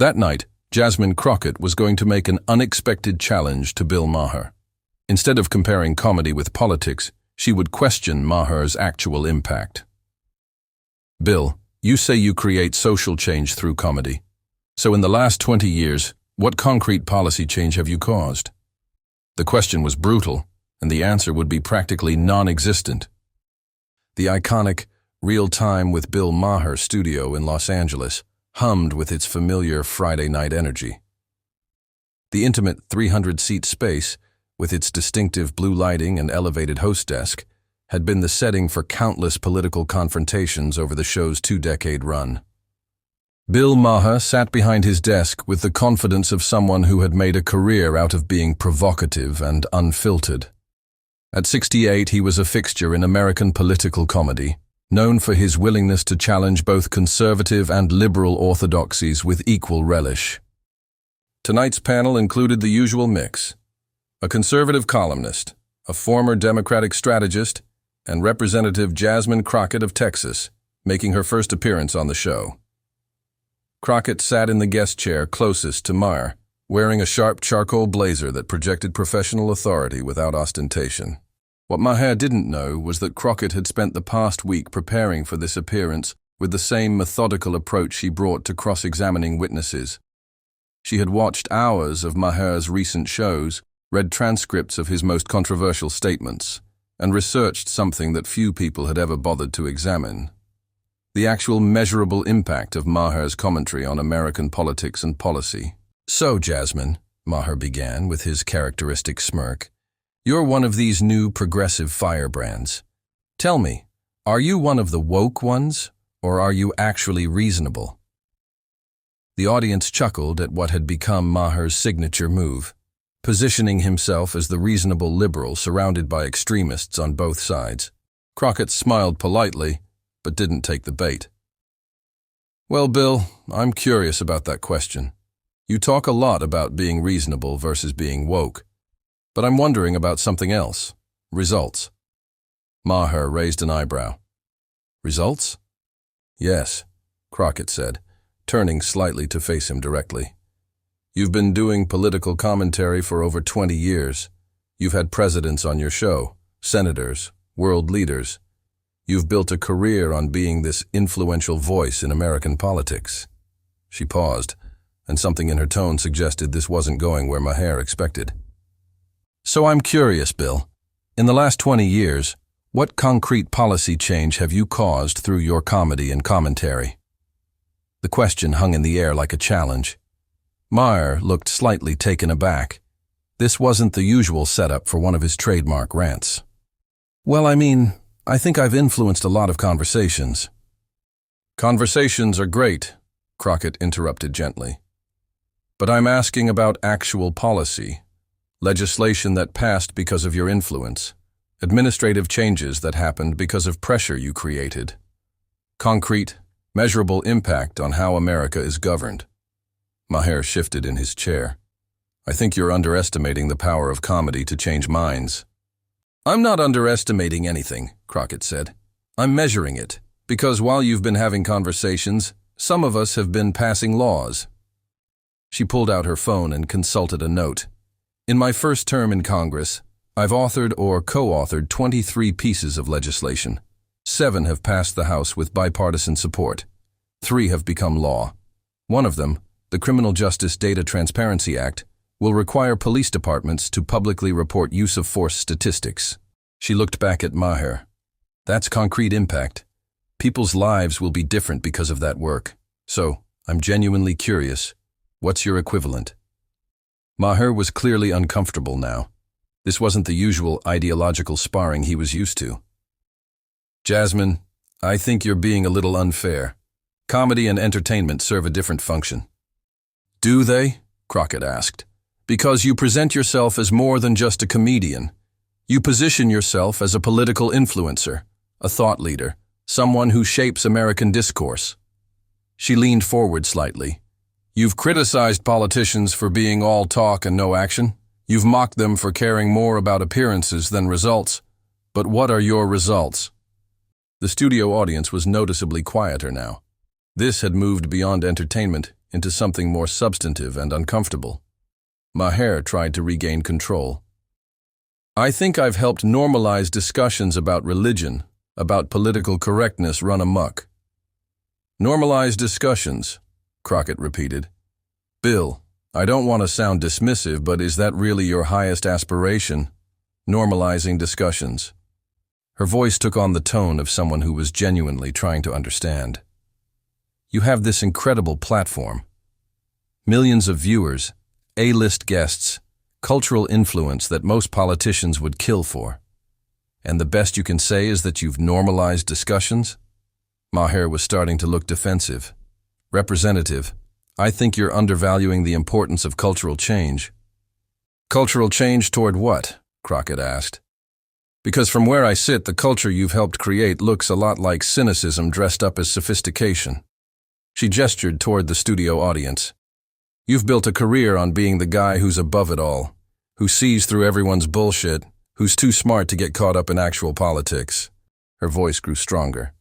That night, Jasmine Crockett was going to make an unexpected challenge to Bill Maher. Instead of comparing comedy with politics, she would question Maher's actual impact. Bill, you say you create social change through comedy. So in the last 20 years, what concrete policy change have you caused? The question was brutal, and the answer would be practically non-existent. The iconic Real Time with Bill Maher studio in Los Angeles hummed with its familiar Friday night energy. The intimate 300-seat space, with its distinctive blue lighting and elevated host desk, had been the setting for countless political confrontations over the show's two-decade run. Bill Maher sat behind his desk with the confidence of someone who had made a career out of being provocative and unfiltered. At 68, he was a fixture in American political comedy, known for his willingness to challenge both conservative and liberal orthodoxies with equal relish. Tonight's panel included the usual mix: a conservative columnist, a former Democratic strategist, and Representative Jasmine Crockett of Texas, making her first appearance on the show. Crockett sat in the guest chair closest to Maher, wearing a sharp charcoal blazer that projected professional authority without ostentation. What Maher didn't know was that Crockett had spent the past week preparing for this appearance with the same methodical approach she brought to cross-examining witnesses. She had watched hours of Maher's recent shows, read transcripts of his most controversial statements, and researched something that few people had ever bothered to examine: the actual measurable impact of Maher's commentary on American politics and policy. "So, Jasmine," Maher began with his characteristic smirk, "you're one of these new progressive firebrands. Tell me, are you one of the woke ones, or are you actually reasonable?" The audience chuckled at what had become Maher's signature move, positioning himself as the reasonable liberal surrounded by extremists on both sides. Crockett smiled politely, but didn't take the bait. "Well, Bill, I'm curious about that question. You talk a lot about being reasonable versus being woke, but I'm wondering about something else: results." Maher raised an eyebrow. "Results?" "Yes," Crockett said, turning slightly to face him directly. "You've been doing political commentary for over 20 years. You've had presidents on your show, senators, world leaders. You've built a career on being this influential voice in American politics." She paused, and something in her tone suggested this wasn't going where Maher expected. "So I'm curious, Bill. In the last 20 years, what concrete policy change have you caused through your comedy and commentary?" The question hung in the air like a challenge. Maher looked slightly taken aback. This wasn't the usual setup for one of his trademark rants. "Well, I think I've influenced a lot of conversations." "Conversations are great," Crockett interrupted gently. "But I'm asking about actual policy, legislation that passed because of your influence, administrative changes that happened because of pressure you created. Concrete, measurable impact on how America is governed." Maher shifted in his chair. "I think you're underestimating the power of comedy to change minds." "I'm not underestimating anything," Crockett said. "I'm measuring it, because while you've been having conversations, some of us have been passing laws." She pulled out her phone and consulted a note. "In my first term in Congress, I've authored or co-authored 23 pieces of legislation. 7 have passed the House with bipartisan support. 3 have become law. One of them, the Criminal Justice Data Transparency Act, will require police departments to publicly report use of force statistics." She looked back at Maher. "That's concrete impact. People's lives will be different because of that work. So, I'm genuinely curious. What's your equivalent?" Maher was clearly uncomfortable now. This wasn't the usual ideological sparring he was used to. "Jasmine, I think you're being a little unfair. Comedy and entertainment serve a different function." "Do they?" Crockett asked. "Because you present yourself as more than just a comedian. You position yourself as a political influencer, a thought leader, someone who shapes American discourse." She leaned forward slightly. "You've criticized politicians for being all talk and no action. You've mocked them for caring more about appearances than results. But what are your results?" The studio audience was noticeably quieter now. This had moved beyond entertainment into something more substantive and uncomfortable. Maher tried to regain control. I think I've helped normalize discussions about religion, about political correctness run amok. Normalize discussions, Crockett repeated. Bill, I don't want to sound dismissive, but is that really your highest aspiration? Normalizing discussions. Her voice took on the tone of someone who was genuinely trying to understand. You have this incredible platform. Millions of viewers, A-list guests, cultural influence that most politicians would kill for. And the best you can say is that you've normalized discussions? Maher was starting to look defensive. Representative, I think you're undervaluing the importance of cultural change. Cultural change toward what? Crockett asked. Because from where I sit, the culture you've helped create looks a lot like cynicism dressed up as sophistication. She gestured toward the studio audience. You've built a career on being the guy who's above it all, who sees through everyone's bullshit, who's too smart to get caught up in actual politics. Her voice grew stronger.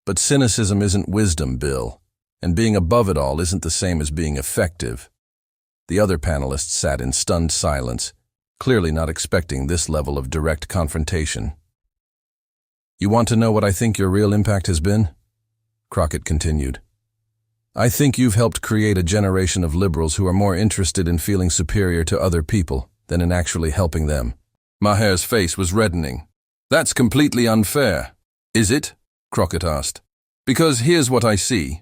But cynicism isn't wisdom, Bill, and being above it all isn't the same as being effective. The other panelists sat in stunned silence, clearly not expecting this level of direct confrontation. You want to know what I think your real impact has been? Crockett continued. I think you've helped create a generation of liberals who are more interested in feeling superior to other people than in actually helping them. Maher's face was reddening. That's completely unfair. Is it? Crockett asked. Because here's what I see.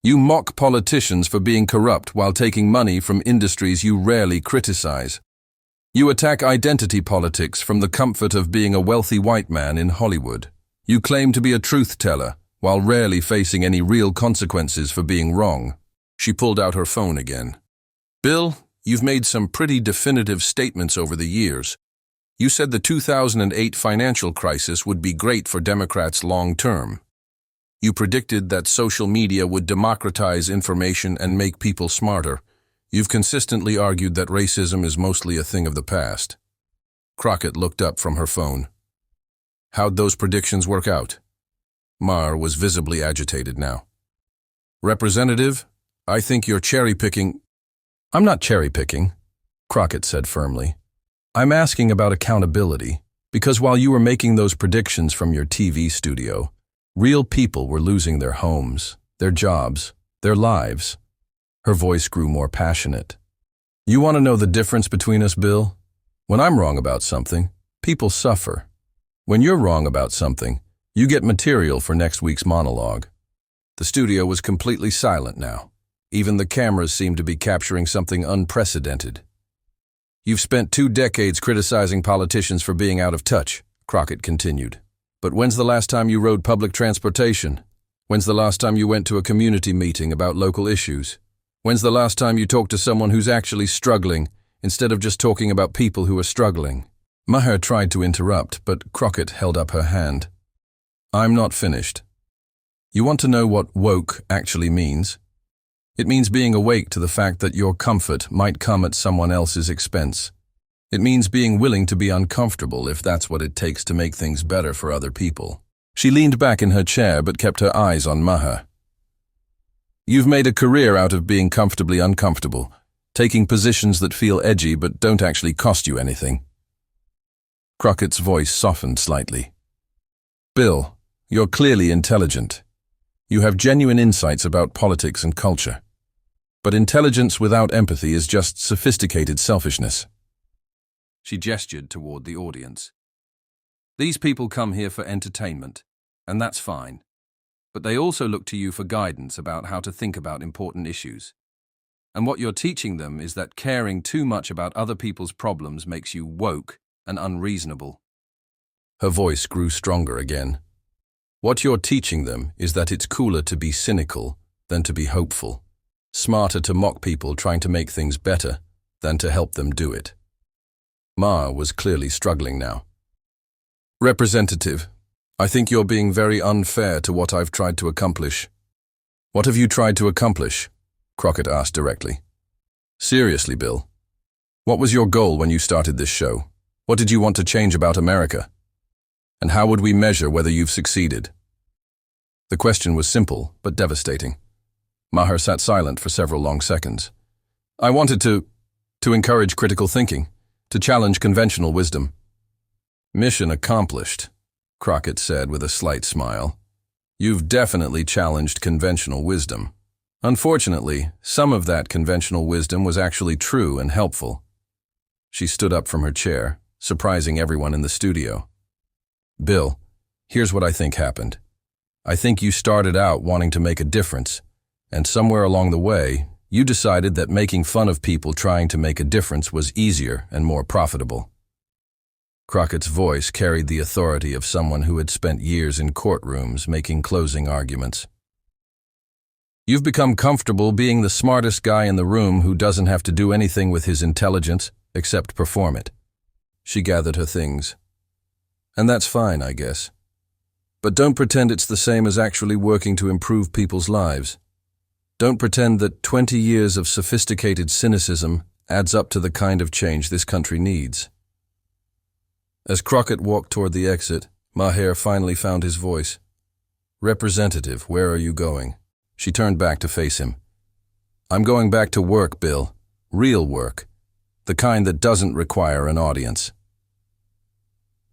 You mock politicians for being corrupt while taking money from industries you rarely criticize. You attack identity politics from the comfort of being a wealthy white man in Hollywood. You claim to be a truth teller while rarely facing any real consequences for being wrong. She pulled out her phone again. Bill, you've made some pretty definitive statements over the years. You said the 2008 financial crisis would be great for Democrats long term. You predicted that social media would democratize information and make people smarter. You've consistently argued that racism is mostly a thing of the past. Crockett looked up from her phone. How'd those predictions work out? Maher was visibly agitated now. Representative, I think you're cherry-picking. I'm not cherry-picking, Crockett said firmly. I'm asking about accountability, because while you were making those predictions from your TV studio, real people were losing their homes, their jobs, their lives. Her voice grew more passionate. You want to know the difference between us, Bill? When I'm wrong about something, people suffer. When you're wrong about something, you get material for next week's monologue. The studio was completely silent now. Even the cameras seemed to be capturing something unprecedented. You've spent 2 decades criticizing politicians for being out of touch, Crockett continued. But when's the last time you rode public transportation? When's the last time you went to a community meeting about local issues? When's the last time you talked to someone who's actually struggling, instead of just talking about people who are struggling? Maher tried to interrupt, but Crockett held up her hand. I'm not finished. You want to know what woke actually means? It means being awake to the fact that your comfort might come at someone else's expense. It means being willing to be uncomfortable if that's what it takes to make things better for other people. She leaned back in her chair but kept her eyes on Maher. You've made a career out of being comfortably uncomfortable, taking positions that feel edgy but don't actually cost you anything. Crockett's voice softened slightly. Bill, you're clearly intelligent. You have genuine insights about politics and culture. But intelligence without empathy is just sophisticated selfishness. She gestured toward the audience. These people come here for entertainment, and that's fine. But they also look to you for guidance about how to think about important issues. And what you're teaching them is that caring too much about other people's problems makes you woke and unreasonable. Her voice grew stronger again. What you're teaching them is that it's cooler to be cynical than to be hopeful, smarter to mock people trying to make things better than to help them do it. Maher was clearly struggling now. Representative, I think you're being very unfair to what I've tried to accomplish. What have you tried to accomplish? Crockett asked directly. Seriously, Bill. What was your goal when you started this show? What did you want to change about America? And how would we measure whether you've succeeded? The question was simple but devastating. Maher sat silent for several long seconds. I wanted to encourage critical thinking, to challenge conventional wisdom. Mission accomplished, Crockett said with a slight smile. You've definitely challenged conventional wisdom. Unfortunately, some of that conventional wisdom was actually true and helpful. She stood up from her chair, surprising everyone in the studio. Bill, here's what I think happened. I think you started out wanting to make a difference, and somewhere along the way, you decided that making fun of people trying to make a difference was easier and more profitable. Crockett's voice carried the authority of someone who had spent years in courtrooms making closing arguments. You've become comfortable being the smartest guy in the room who doesn't have to do anything with his intelligence except perform it. She gathered her things. And that's fine, I guess. But don't pretend it's the same as actually working to improve people's lives. Don't pretend that 20 years of sophisticated cynicism adds up to the kind of change this country needs. As Crockett walked toward the exit, Maher finally found his voice. Representative, where are you going? She turned back to face him. I'm going back to work, Bill. Real work. The kind that doesn't require an audience.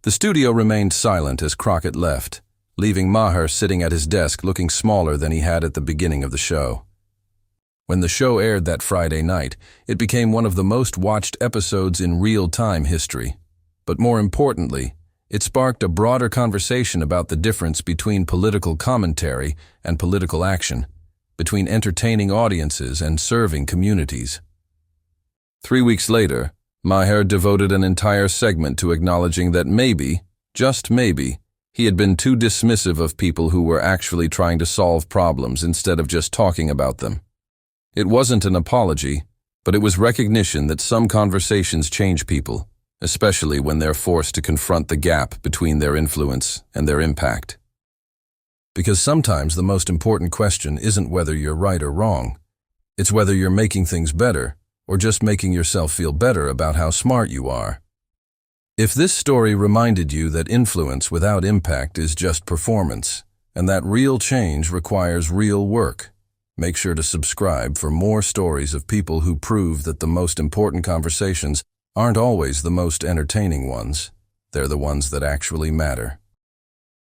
The studio remained silent as Crockett left, leaving Maher sitting at his desk looking smaller than he had at the beginning of the show. When the show aired that Friday night, it became one of the most watched episodes in real-time history. But more importantly, it sparked a broader conversation about the difference between political commentary and political action, between entertaining audiences and serving communities. 3 weeks later, Maher devoted an entire segment to acknowledging that maybe, just maybe, he had been too dismissive of people who were actually trying to solve problems instead of just talking about them. It wasn't an apology, but it was recognition that some conversations change people, especially when they're forced to confront the gap between their influence and their impact. Because sometimes the most important question isn't whether you're right or wrong. It's whether you're making things better, or just making yourself feel better about how smart you are. If this story reminded you that influence without impact is just performance, and that real change requires real work, make sure to subscribe for more stories of people who prove that the most important conversations aren't always the most entertaining ones. They're the ones that actually matter.